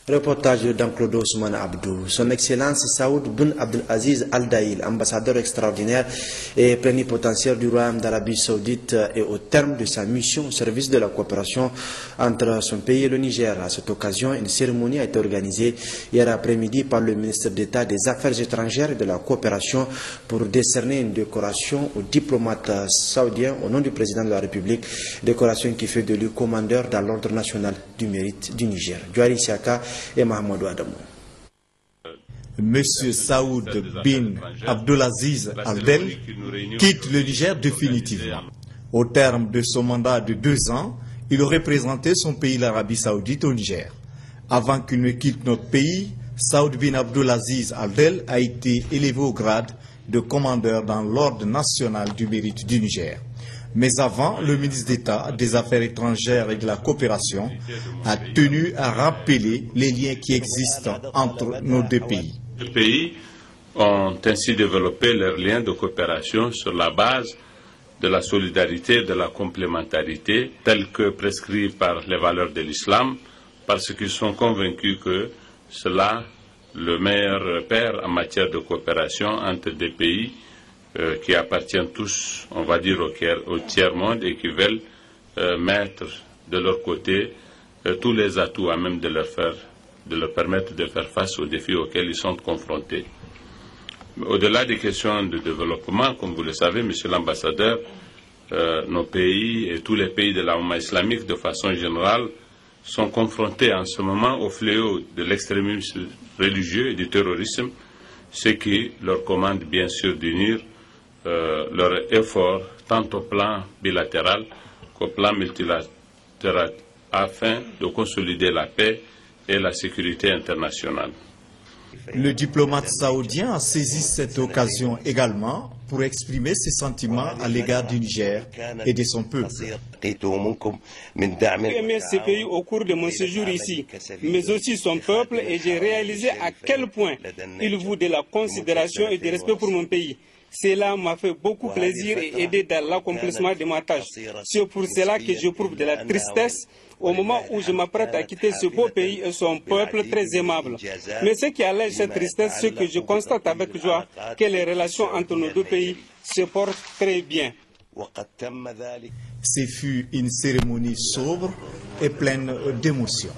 Reportage d'Anclodo Ousmane Abdou. Son Excellence Saoud bin Abdelaziz Al Daïl, ambassadeur extraordinaire et plénipotentiaire du Royaume d'Arabie Saoudite, est au terme de sa mission au service de la coopération entre son pays et le Niger. À cette occasion, une cérémonie a été organisée hier après-midi par le ministre d'État des Affaires étrangères et de la coopération pour décerner une décoration au diplomate saoudien au nom du président de la République, décoration qui fait de lui commandeur dans l'ordre national du mérite du Niger. Djouari Siaka et Mahamadou Adamou. Monsieur Saoud bin Abdelaziz Al Daïl quitte le Niger définitivement. Au terme de son mandat de 2 ans, il aurait représenté son pays, l'Arabie Saoudite, au Niger. Avant qu'il ne quitte notre pays, Saoud bin Abdelaziz Al Daïl a été élevé au grade de commandeur dans l'ordre national du mérite du Niger. Mais avant, le ministre d'État des Affaires étrangères et de la coopération a tenu à rappeler les liens qui existent entre nos deux pays. Les pays ont ainsi développé leurs liens de coopération sur la base de la solidarité et de la complémentarité, telles que prescrits par les valeurs de l'islam, parce qu'ils sont convaincus que c'est là le meilleur repère en matière de coopération entre des pays qui appartiennent tous, on va dire, au tiers-monde et qui veulent mettre de leur côté tous les atouts à même de leur permettre de faire face aux défis auxquels ils sont confrontés. Au-delà des questions de développement, comme vous le savez, Monsieur l'ambassadeur, nos pays et tous les pays de la Oumma islamique, de façon générale, sont confrontés en ce moment au fléau de l'extrémisme religieux et du terrorisme, ce qui leur commande bien sûr d'unir leurs efforts tant au plan bilatéral qu'au plan multilatéral afin de consolider la paix et la sécurité internationale. Le diplomate saoudien a saisi cette occasion également pour exprimer ses sentiments à l'égard du Niger et de son peuple. J'ai aimé ce pays au cours de mon séjour ici, mais aussi son peuple, et j'ai réalisé à quel point il vaut de la considération et du respect pour mon pays. Cela m'a fait beaucoup plaisir et aidé dans l'accomplissement de ma tâche. C'est pour cela que j'éprouve de la tristesse au moment où je m'apprête à quitter ce beau pays et son peuple très aimable. Mais ce qui allège cette tristesse, c'est que je constate avec joie que les relations entre nos deux pays se portent très bien. Ce fut une cérémonie sobre et pleine d'émotions.